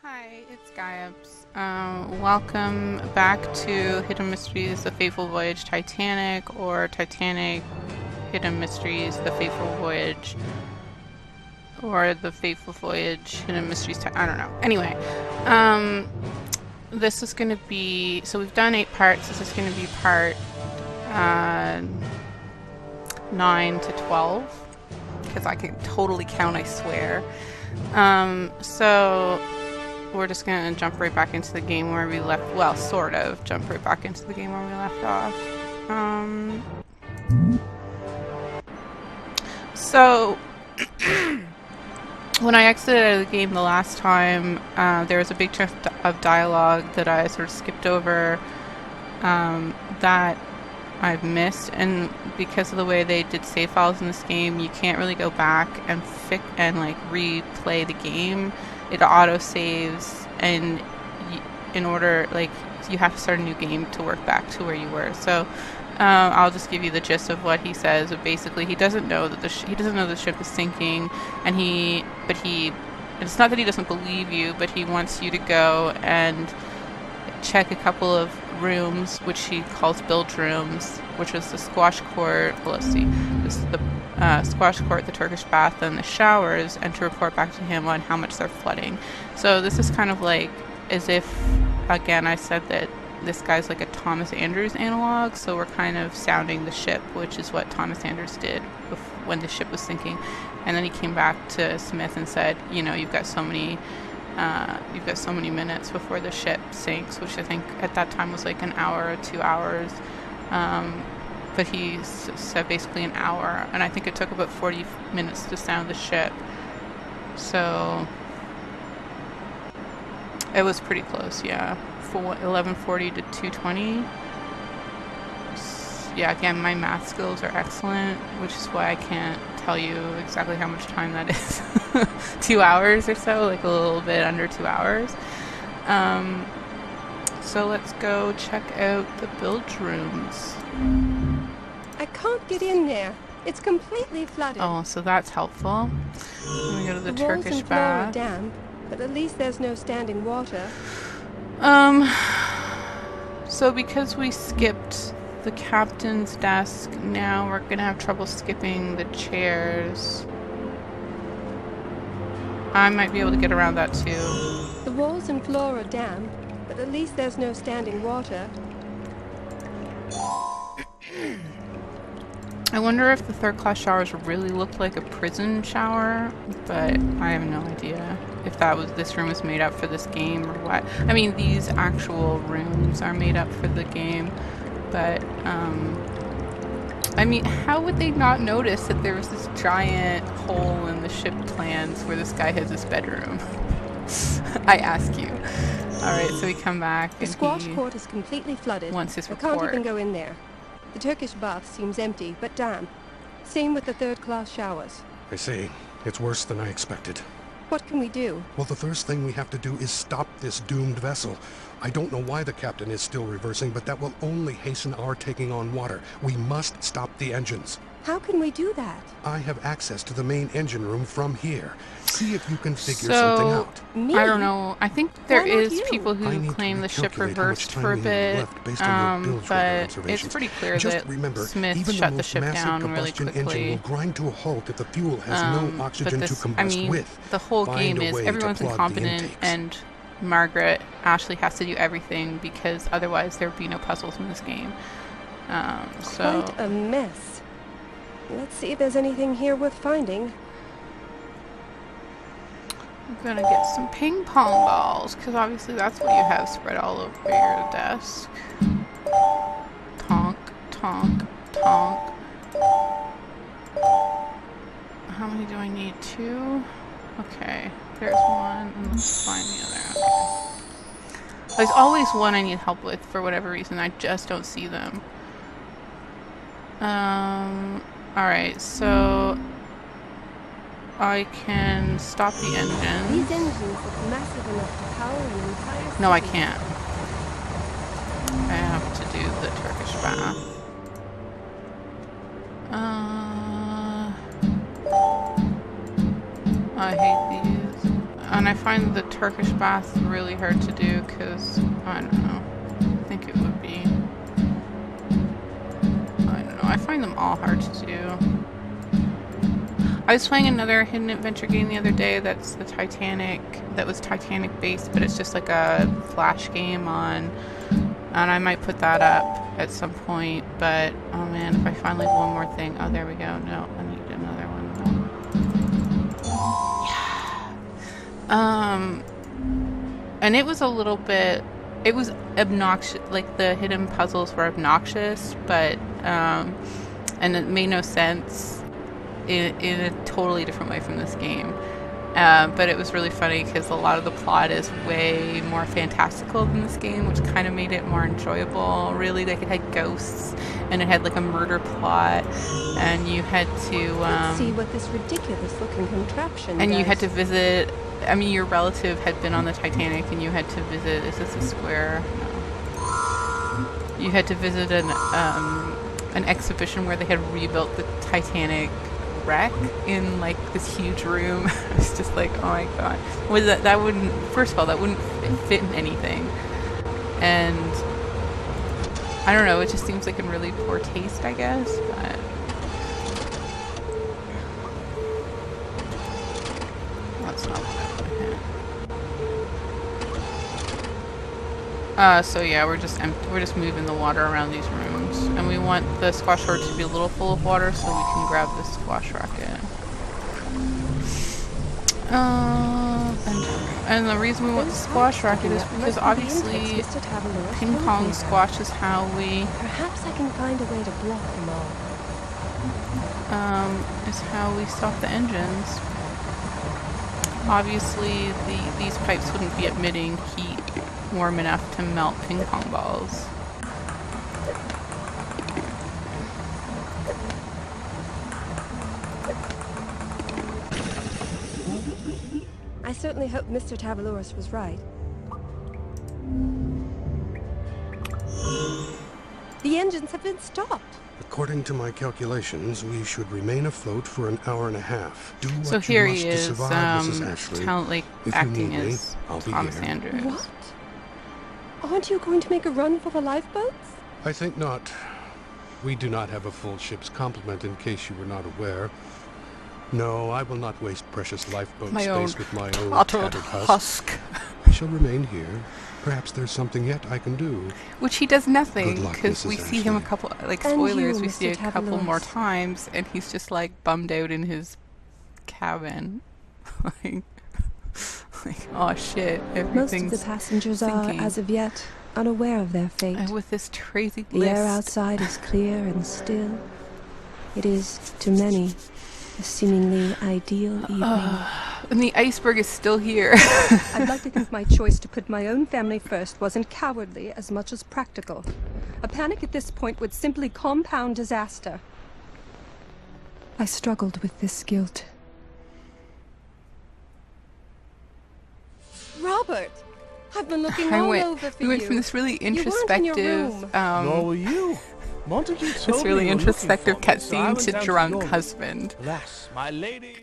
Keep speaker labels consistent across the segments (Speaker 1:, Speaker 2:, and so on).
Speaker 1: Hi, it's Gaiaps. Welcome back to Hidden Mysteries, The Fateful Voyage Titanic, or Titanic, Hidden Mysteries, The Fateful Voyage, or The Fateful Voyage, Hidden Mysteries, I don't know. Anyway, this is going to be, so we've done 8 parts, this is going to be part 9 to 12, because I can totally count, I swear. So we're just gonna jump right back into the game where we left, well, sort of jump right back into the game where we left off. So when I exited out of the game the last time, there was a big chunk of dialogue that I sort of skipped over, that I've missed, and because of the way they did save files in this game, you can't really go back and replay the game. It auto saves, and in order, you have to start a new game to work back to where you were. So I'll just give you the gist of what he says. But basically, he doesn't know that the ship is sinking, and it's not that he doesn't believe you, but he wants you to go and check a couple of rooms, which he calls bilge rooms, which is the squash court. Well, let's see. This is the squash court, the Turkish bath, and the showers, and to report back to him on how much they're flooding. So this is kind of like as if, again, I said that this guy's like a Thomas Andrews analog, so we're kind of sounding the ship, which is what Thomas Andrews did when the ship was sinking. And then he came back to Smith and said, you know, you've got so many minutes before the ship sinks, which I think at that time was like an hour or 2 hours. But he said basically an hour, and I think it took about 40 minutes to sound the ship. So it was pretty close, yeah. 11:40 to 2:20. Yeah, again, my math skills are excellent, which is why I can't tell you exactly how much time that is. 2 hours or so, like a little bit under 2 hours. So let's go check out the bilge rooms.
Speaker 2: I can't get in there. It's completely flooded.
Speaker 1: Oh, so that's helpful. Let me go to the Turkish
Speaker 2: walls and floor are
Speaker 1: bath.
Speaker 2: damp, but at least there's no standing water.
Speaker 1: So because we skipped the captain's desk, now we're gonna have trouble skipping the chairs. I might be able to get around that too.
Speaker 2: The walls and floor are damp, but at least there's no standing water.
Speaker 1: I wonder if the third class showers really looked like a prison shower, but I have no idea if this room was made up for this game or what. I mean, these actual rooms are made up for the game, but I mean, how would they not notice that there was this giant hole in the ship plans where this guy has his bedroom? I ask you. Alright, so we come back
Speaker 2: The
Speaker 1: and
Speaker 2: squash court is completely flooded.
Speaker 1: wants his
Speaker 2: I can't
Speaker 1: report.
Speaker 2: even go in there. The Turkish bath seems empty, but damp. Same with the third-class showers.
Speaker 3: I see. It's worse than I expected.
Speaker 2: What can we do?
Speaker 3: Well, the first thing we have to do is stop this doomed vessel. I don't know why the captain is still reversing, but that will only hasten our taking on water. We must stop the engines.
Speaker 2: How can we do that?
Speaker 3: I have access to the main engine room from here. See if you can figure something out.
Speaker 2: Me?
Speaker 1: I don't know. I think there
Speaker 2: Why not
Speaker 1: is
Speaker 2: you?
Speaker 1: people
Speaker 3: I
Speaker 1: who
Speaker 3: need to
Speaker 1: claim the ship
Speaker 3: recalculate how much
Speaker 1: reversed
Speaker 3: time
Speaker 1: for a
Speaker 3: we have
Speaker 1: bit,
Speaker 3: left based on your bilge radar
Speaker 1: but it's
Speaker 3: observations.
Speaker 1: pretty clear
Speaker 3: Just
Speaker 1: that
Speaker 3: remember,
Speaker 1: Smith
Speaker 3: even
Speaker 1: shut
Speaker 3: the
Speaker 1: the
Speaker 3: most
Speaker 1: ship
Speaker 3: massive
Speaker 1: down really
Speaker 3: combustion engine
Speaker 1: quickly.
Speaker 3: will grind to a halt if the fuel has no
Speaker 1: But
Speaker 3: oxygen to
Speaker 1: this,
Speaker 3: combust
Speaker 1: I mean,
Speaker 3: with.
Speaker 1: the whole
Speaker 3: Find
Speaker 1: game
Speaker 3: a
Speaker 1: is
Speaker 3: way to
Speaker 1: everyone's
Speaker 3: plug the
Speaker 1: incompetent,
Speaker 3: intakes.
Speaker 1: and Ashley has to do everything because otherwise there would be no puzzles in this game. So
Speaker 2: Quite a mess. Let's see if there's anything here worth finding.
Speaker 1: I'm gonna get some ping pong balls because obviously that's what you have spread all over your desk. Tonk, tonk, tonk. How many do I need? 2? Okay, there's one, and let's find the other. Okay. There's always one I need help with for whatever reason. I just don't see them. Alright, so I can stop the engine.
Speaker 2: These engines look massive enough to power an entire city.
Speaker 1: No, I can't. I have to do the Turkish bath. I hate these. And I find the Turkish bath really hard to do because, I don't know, I think it would be, I don't know, I find them all hard to do. I was playing another hidden adventure game the other day that's the Titanic, that was Titanic based, but it's just like a flash game on, and I might put that up at some point, but oh man, if I find like one more thing, oh there we go, no, I need another one. Yeah. And it was a little bit, it was obnoxious, like the hidden puzzles were obnoxious, but, and it made no sense in a totally different way from this game. But it was really funny because a lot of the plot is way more fantastical than this game, which kind of made it more enjoyable. Really, like it had ghosts and it had like a murder plot, and you had to
Speaker 2: Let's see what this ridiculous-looking contraption
Speaker 1: and
Speaker 2: does.
Speaker 1: you had to visit. I mean, your relative had been on the Titanic, and you had to visit. Is this a square? No. You had to visit an exhibition where they had rebuilt the Titanic wreck in like this huge room. I was just like, oh my god, was that wouldn't, first of all, that wouldn't fit in anything, and I don't know, it just seems like in really poor taste, I guess. But that's not what I want to hit. So yeah, we're just moving the water around these rooms, and we want the squash sword to be a little full of water so we can grab this squash rocket. And the reason we want the squash rocket is because obviously ping pong squash is how we
Speaker 2: Perhaps I can find a way to block them all.
Speaker 1: is how we stop the engines. Obviously these pipes wouldn't be emitting heat warm enough to melt ping pong balls.
Speaker 2: I certainly hope Mr. Tavaloris was right. The engines have been stopped.
Speaker 3: According to my calculations, we should remain afloat for an hour and a half. Do what
Speaker 1: So
Speaker 3: you
Speaker 1: here
Speaker 3: must
Speaker 1: he
Speaker 3: to
Speaker 1: is,
Speaker 3: survive, Mrs. Ashley.
Speaker 1: like
Speaker 3: If you
Speaker 1: acting
Speaker 3: need me,
Speaker 1: as
Speaker 3: I'll be
Speaker 1: Thomas
Speaker 3: here.
Speaker 1: Andrews.
Speaker 2: What? Aren't you going to make a run for the lifeboats?
Speaker 3: I think not. We do not have a full ship's complement, in case you were not aware. No, I will not waste precious lifeboat
Speaker 1: My
Speaker 3: space
Speaker 1: own
Speaker 3: with my own
Speaker 1: Bottled
Speaker 3: tattered husk.
Speaker 1: husk.
Speaker 3: I shall remain here. Perhaps there's something yet I can do.
Speaker 1: Which he does nothing,
Speaker 3: Good luck,
Speaker 1: because we
Speaker 3: Mrs.
Speaker 1: see him a
Speaker 3: Ashley.
Speaker 1: couple, like
Speaker 2: And
Speaker 1: spoilers,
Speaker 2: you,
Speaker 1: we see a
Speaker 2: Mr.
Speaker 1: couple more
Speaker 2: Tavaloris.
Speaker 1: times, and he's just like bummed out in his cabin. like, oh shit,
Speaker 2: Most of
Speaker 1: everything's
Speaker 2: the passengers
Speaker 1: sinking.
Speaker 2: are, as of yet, unaware of their fate.
Speaker 1: And with this crazy
Speaker 2: The air outside is clear and still. It is, to many, a seemingly ideal evening.
Speaker 1: And the iceberg is still here.
Speaker 2: I'd like to think my choice to put my own family first wasn't cowardly as much as practical. A panic at this point would simply compound disaster. I struggled with this guilt. Robert! I've been looking
Speaker 1: I
Speaker 2: all
Speaker 1: went,
Speaker 2: over for
Speaker 1: we went
Speaker 2: you.
Speaker 1: from this really
Speaker 2: You weren't in your
Speaker 1: introspective,
Speaker 2: room.
Speaker 4: Nor were you. Montague told
Speaker 1: this
Speaker 4: me
Speaker 1: really
Speaker 4: you were
Speaker 1: introspective
Speaker 4: looking for me, so I
Speaker 1: cutscene
Speaker 4: went
Speaker 1: to
Speaker 4: down to
Speaker 1: drunk
Speaker 4: your-
Speaker 1: husband.
Speaker 4: Alas, my lady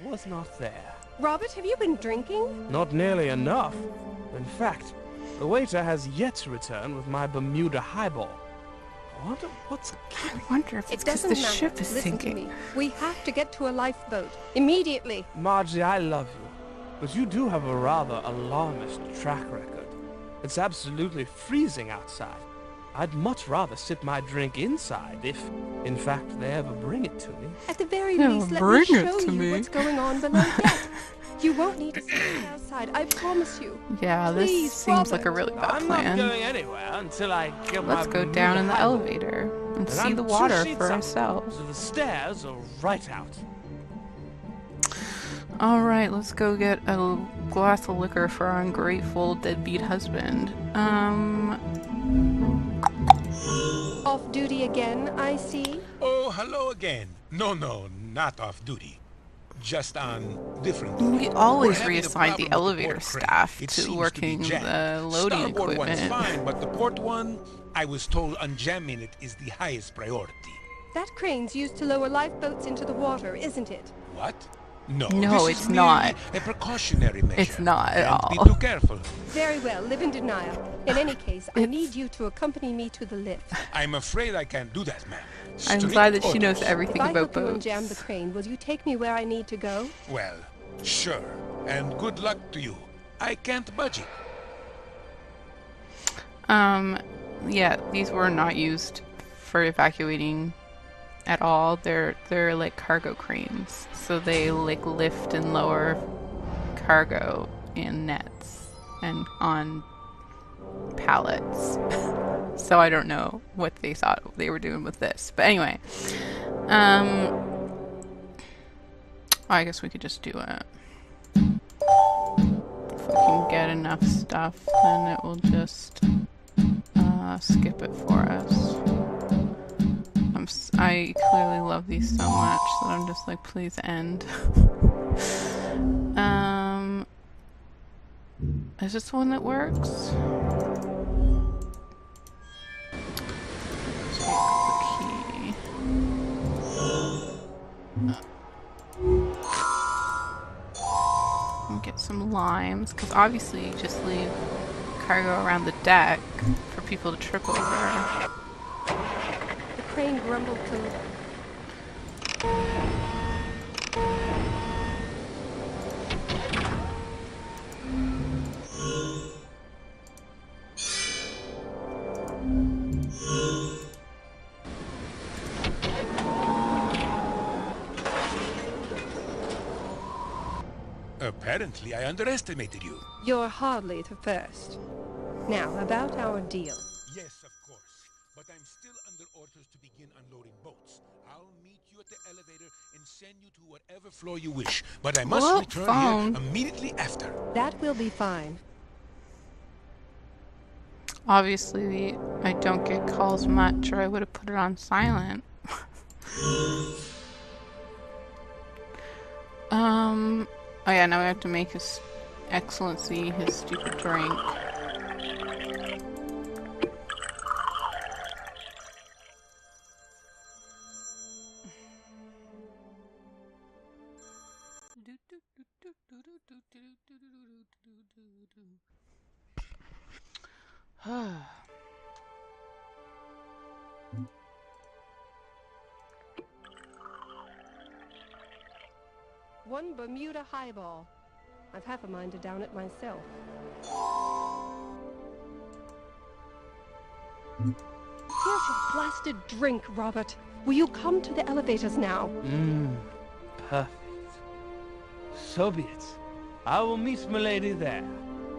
Speaker 4: was not there.
Speaker 2: Robert, have you been drinking?
Speaker 4: Not nearly enough. In fact, the waiter has yet to return with my Bermuda highball. I wonder what's
Speaker 1: I wonder if it's because the ship is
Speaker 2: Listen
Speaker 1: sinking.
Speaker 2: to me. We have to get to a lifeboat. Immediately.
Speaker 4: Margie, I love you, but you do have a rather alarmist track record. It's absolutely freezing outside. I'd much rather sip my drink inside if, in fact, they ever bring it to me.
Speaker 2: At the very
Speaker 1: Yeah,
Speaker 2: least, let me
Speaker 1: bring it
Speaker 2: show
Speaker 1: to
Speaker 2: you
Speaker 1: me.
Speaker 2: what's going on below deck. You won't need to stay outside, I promise you.
Speaker 1: Yeah,
Speaker 2: Please,
Speaker 1: this seems like a
Speaker 2: Robert.
Speaker 1: really bad
Speaker 4: I'm not
Speaker 1: plan.
Speaker 4: going anywhere until I get my
Speaker 1: Let's go
Speaker 4: Bermuda
Speaker 1: down in the
Speaker 4: highball.
Speaker 1: elevator and
Speaker 4: And
Speaker 1: see
Speaker 4: I'm
Speaker 1: the
Speaker 4: 2
Speaker 1: water
Speaker 4: sheets
Speaker 1: for
Speaker 4: up,
Speaker 1: ourselves.
Speaker 4: So the stairs are right out.
Speaker 1: Alright, let's go get a glass of liquor for our ungrateful deadbeat husband.
Speaker 2: Off duty again, I see.
Speaker 5: Oh, hello again. No, not off duty. Just on different duty.
Speaker 1: We always
Speaker 5: We're having a
Speaker 1: reassign
Speaker 5: problem
Speaker 1: the
Speaker 5: with
Speaker 1: elevator
Speaker 5: port crane.
Speaker 1: staff
Speaker 5: It
Speaker 1: to
Speaker 5: seems
Speaker 1: working
Speaker 5: be jammed.
Speaker 1: the loading
Speaker 5: Starboard one's
Speaker 1: equipment.
Speaker 5: fine, but the port one, I was told unjamming it is the highest priority.
Speaker 2: That crane's used to lower lifeboats into the water, isn't it?
Speaker 5: What? No,
Speaker 1: No,
Speaker 5: this
Speaker 1: it's
Speaker 5: is merely
Speaker 1: not.
Speaker 5: a precautionary measure.
Speaker 1: It's not at
Speaker 5: Can't be
Speaker 1: all.
Speaker 5: too careful.
Speaker 2: Very well, live in denial. In any case, I need you to accompany me to the lift.
Speaker 5: I'm afraid I can't do that, ma'am.
Speaker 1: I'm
Speaker 5: Strict
Speaker 1: glad that she knows
Speaker 5: orders.
Speaker 2: If
Speaker 1: everything
Speaker 2: I
Speaker 1: about
Speaker 2: help you
Speaker 1: boats.
Speaker 2: unjam the crane, will you take me where I need to go?
Speaker 5: Well, sure. And good luck to you. I can't budge it.
Speaker 1: Yeah, these were not used for evacuating at all. They're like cargo cranes, so they like lift and lower cargo in nets and on pallets. So I don't know what they thought they were doing with this, but anyway, I guess we could just do it. If we can get enough stuff, then it will just skip it for us. I clearly love these so much that I'm just like, please end. Is this the one that works? Take the key. And get some limes, because obviously you just leave cargo around the deck for people to trip over.
Speaker 2: The crane grumbled to...
Speaker 5: Apparently, I underestimated you.
Speaker 2: You're hardly the first. Now, about our deal.
Speaker 5: Yes, of course. But I'm still under orders to begin unloading boats. I'll meet you at the elevator and send you to whatever floor you wish. But I must
Speaker 1: Well,
Speaker 5: return
Speaker 1: phone.
Speaker 5: here immediately after.
Speaker 2: That will be fine.
Speaker 1: Obviously, I don't get calls much, or I would have put it on silent. Oh yeah, now we have to make His Excellency his stupid drink.
Speaker 2: One Bermuda highball. I've half a mind to down it myself. Here's your blasted drink, Robert. Will you come to the elevators now?
Speaker 4: Perfect. So be it. I will meet Milady there,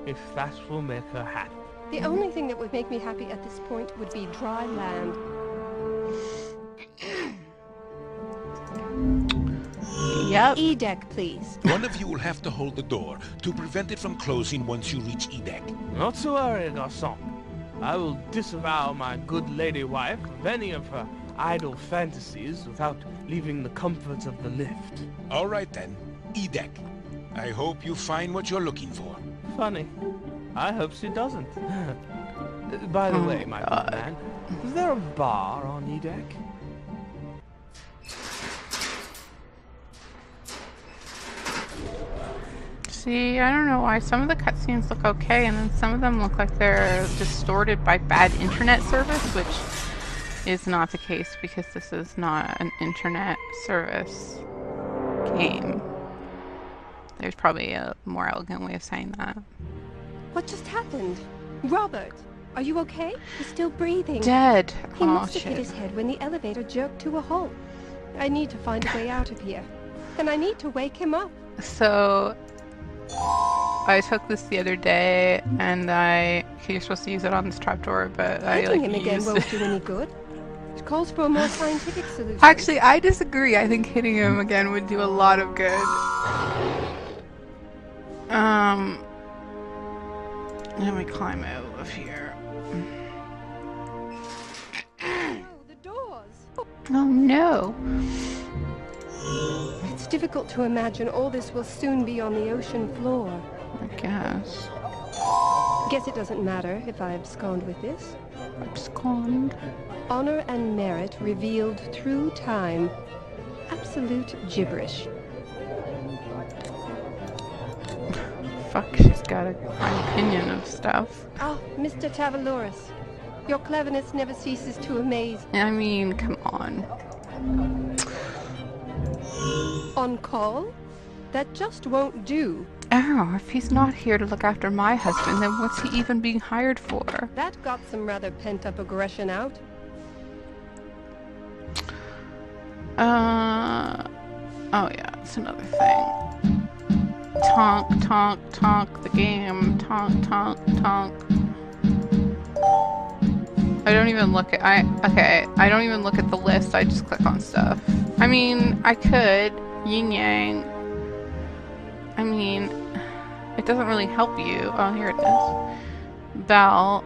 Speaker 4: if that will make her happy.
Speaker 2: The only thing that would make me happy at this point would be dry land.
Speaker 1: Yep.
Speaker 2: E-deck, please.
Speaker 5: One of you will have to hold the door to prevent it from closing once you reach E-deck.
Speaker 4: Not to worry, garçon. I will disavow my good lady wife of any of her idle fantasies without leaving the comforts of the lift.
Speaker 5: All right then, E-deck. I hope you find what you're looking for.
Speaker 4: Funny. I hope she doesn't. By the way, my good man, is there a bar on E-deck?
Speaker 1: See, I don't know why some of the cutscenes look okay, and then some of them look like they're distorted by bad internet service, which is not the case because this is not an internet service game. There's probably a more elegant way of saying that.
Speaker 2: What just happened? Robert, are you okay? He's still breathing.
Speaker 1: Dead.
Speaker 2: He
Speaker 1: Oh
Speaker 2: must have hit
Speaker 1: shit.
Speaker 2: his head when the elevator jerked to a halt. I need to find a way out of here. And I need to wake him up.
Speaker 1: So I took this the other day, and you're supposed to use it on this trapdoor, but I
Speaker 2: Hitting
Speaker 1: like
Speaker 2: him again
Speaker 1: used
Speaker 2: won't do any good. It calls for a more scientific solution.
Speaker 1: Actually, I disagree. I think hitting him again would do a lot of good. Let me climb out of here.
Speaker 2: Oh, the doors.
Speaker 1: Oh no.
Speaker 2: It's difficult to imagine all this will soon be on the ocean floor.
Speaker 1: I guess.
Speaker 2: Guess it doesn't matter if I abscond with this.
Speaker 1: Abscond.
Speaker 2: Honor and merit revealed through time. Absolute gibberish.
Speaker 1: got my opinion of stuff.
Speaker 2: Oh, Mr. Tavaloris. Your cleverness never ceases to amaze.
Speaker 1: I mean, come on.
Speaker 2: On call? That just won't do.
Speaker 1: Oh, if he's not here to look after my husband, then what's he even being hired for?
Speaker 2: That got some rather pent-up aggression out.
Speaker 1: Oh yeah, it's another thing. Tonk, tonk, tonk the game. Tonk, tonk, tonk. I don't even look at, I don't even look at the list, I just click on stuff. I mean, I could. Yin yang. I mean, it doesn't really help you. Oh, here it is. Bell.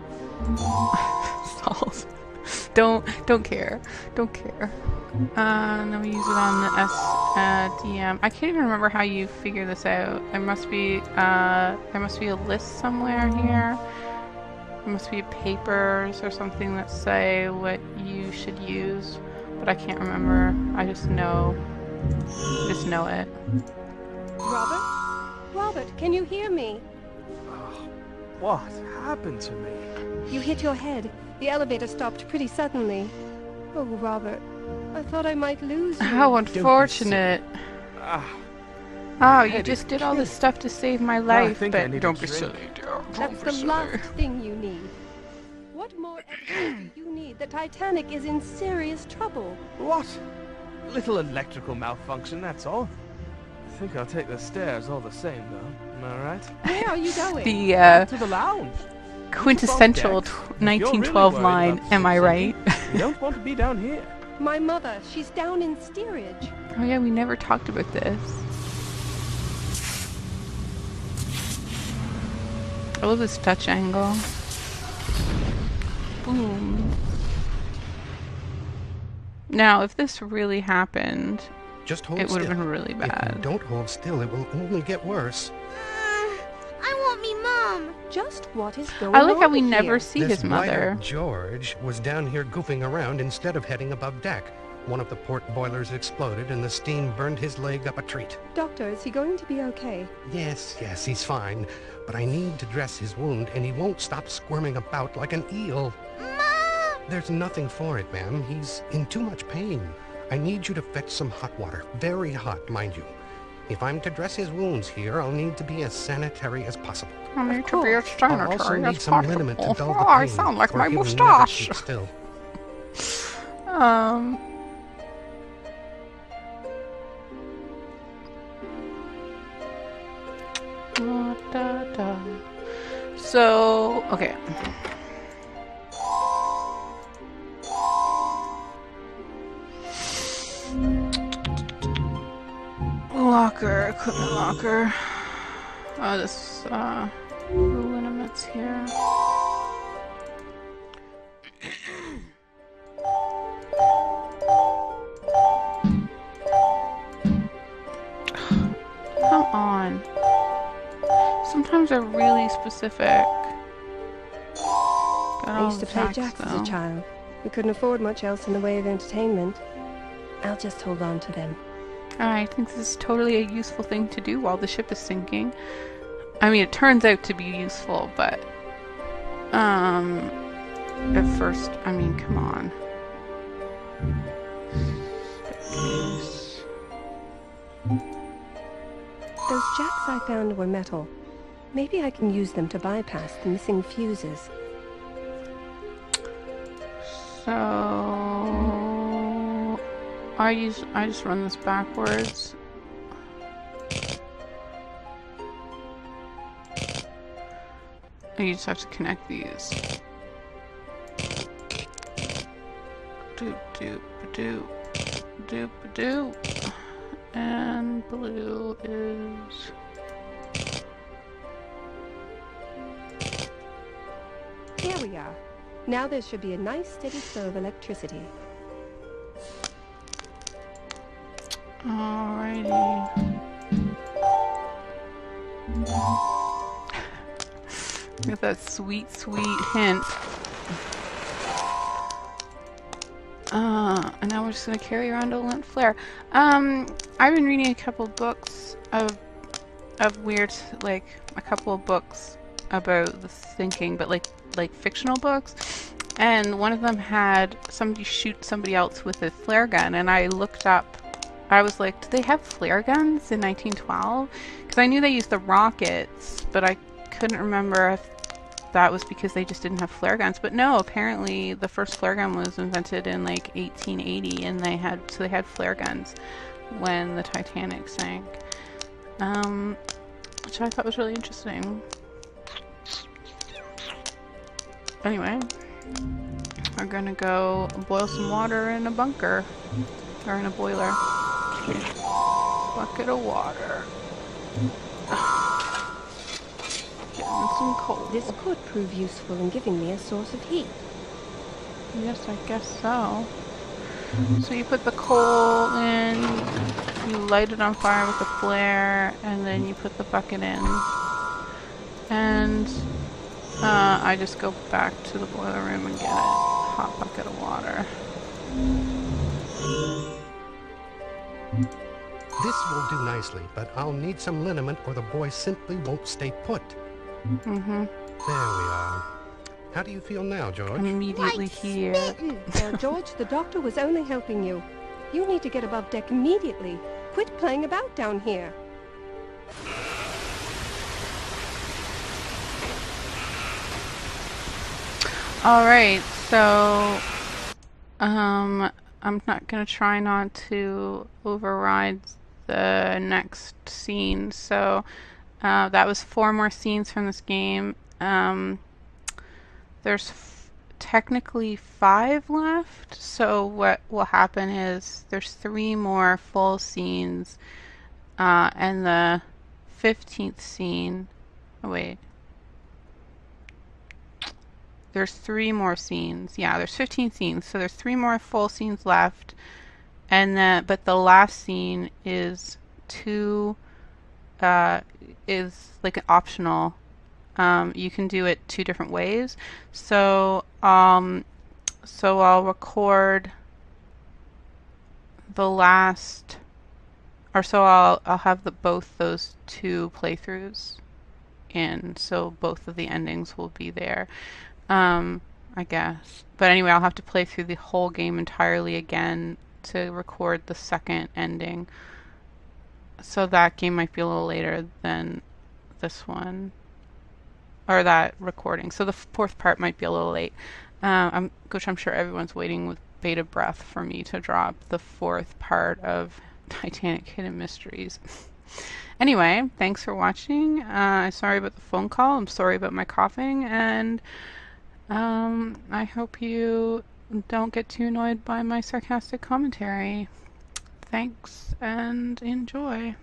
Speaker 1: Stalls. Don't care. Don't care. Then we use it on the DM. I can't even remember how you figure this out. There must be a list somewhere here. There must be papers or something that say what you should use, but I can't remember. I just know it.
Speaker 2: Robert? Robert, can you hear me?
Speaker 4: What happened to me?
Speaker 2: You hit your head. The elevator stopped pretty suddenly. Oh, Robert. I thought I might lose you.
Speaker 1: How unfortunate. Oh, you just did all this stuff to save my life, but don't be silly, dear.
Speaker 2: That's the last thing you need. What more evidence do you need? The Titanic is in serious trouble.
Speaker 4: What? A little electrical malfunction, that's all. I think I'll take the stairs all the same, though. Am I right?
Speaker 2: Where are you going?
Speaker 4: To the lounge.
Speaker 1: Quintessential 1912 line, am I right?
Speaker 4: You don't want to be down here.
Speaker 2: My mother, she's down in steerage.
Speaker 1: Oh yeah, we never talked about this. I love this touch angle. Boom. Now, if this really happened,
Speaker 3: Just hold
Speaker 1: it would have
Speaker 3: still.
Speaker 1: been really
Speaker 3: If
Speaker 1: bad.
Speaker 3: you don't hold still, it will only get worse.
Speaker 6: I want me mom.
Speaker 2: Just what is going on
Speaker 1: I like how we
Speaker 2: here?
Speaker 1: never see
Speaker 3: This
Speaker 1: his mother.
Speaker 3: blighter, George, was down here goofing around instead of heading above deck. One of the port boilers exploded and the steam burned his leg up a treat.
Speaker 2: Doctor, is he going to be okay?
Speaker 3: Yes, he's fine. But I need to dress his wound and he won't stop squirming about like an eel.
Speaker 6: Mom!
Speaker 3: There's nothing for it, ma'am. He's in too much pain. I need you to fetch some hot water. Very hot, mind you. If I'm to dress his wounds here, I'll need to be as sanitary as possible.
Speaker 1: I need to be as
Speaker 3: I'll also
Speaker 1: sanitary
Speaker 3: need
Speaker 1: as
Speaker 3: some liniment to
Speaker 1: possible.
Speaker 3: dull the
Speaker 1: Oh,
Speaker 3: pain.
Speaker 1: I sound like
Speaker 3: or
Speaker 1: my
Speaker 3: he will never
Speaker 1: mustache.
Speaker 3: keep still.
Speaker 1: So, okay. Locker, equipment locker. Oh, this, liniments here. Come on. Sometimes they're really specific.
Speaker 2: I used to play jacks as a child. We couldn't afford much else in the way of entertainment. I'll just hold on to them.
Speaker 1: I think this is totally a useful thing to do while the ship is sinking. I mean, it turns out to be useful, but at first, I mean, come on. Staircase.
Speaker 2: Those jacks I found were metal. Maybe I can use them to bypass the missing fuses.
Speaker 1: So I just run this backwards. You just have to connect these. Doop doop doop doop doop. And blue is
Speaker 2: There we are. Now there should be a nice steady flow of electricity.
Speaker 1: alrighty. Get that sweet, sweet hint. And now we're just gonna carry around a lint flare. I've been reading a couple books of of weird, like a couple of books about the sinking, but like fictional books. And one of them had somebody shoot somebody else with a flare gun, and I looked up. I was like, did they have flare guns in 1912? Because I knew they used the rockets, but I couldn't remember if that was because they just didn't have flare guns. But no, apparently the first flare gun was invented in like 1880, and they had flare guns when the Titanic sank, which I thought was really interesting. Anyway, we're gonna go boil some water in a bunker, or in a boiler. Bucket of water. Getting some coal.
Speaker 2: This could prove useful in giving me a source of heat.
Speaker 1: Yes, I guess so. So you put the coal in, you light it on fire with a flare, and then you put the bucket in. And I just go back to the boiler room and get a hot bucket of water.
Speaker 3: This will do nicely, but I'll need some liniment or the boy simply won't stay put.
Speaker 1: Mm-hmm.
Speaker 3: There we are. How do you feel now, George?
Speaker 1: I'm immediately
Speaker 6: Like
Speaker 1: here.
Speaker 6: smitten.
Speaker 2: Now, George, the doctor was only helping you. You need to get above deck immediately. Quit playing about down here.
Speaker 1: Alright, so I'm not gonna try not to override the next scene. So that was 4 more scenes from this game. There's technically 5 left, so what will happen is there's 3 more full scenes, and the 15th scene, oh wait, there's 3 more scenes. Yeah, there's 15 scenes, so there's 3 more full scenes left, and then but the last scene is is like an optional. You can do it 2 different ways. So I'll record the last, or so I'll have both those 2 playthroughs in, so both of the endings will be there. I guess. But anyway, I'll have to play through the whole game entirely again to record the second ending. So that game might be a little later than this one, or that recording. So the 4th part might be a little late, which I'm sure everyone's waiting with bated breath for me to drop the 4th part of Titanic Hidden Mysteries. Anyway, thanks for watching. Sorry about the phone call. I'm sorry about my coughing, and I hope you don't get too annoyed by my sarcastic commentary. Thanks, and enjoy.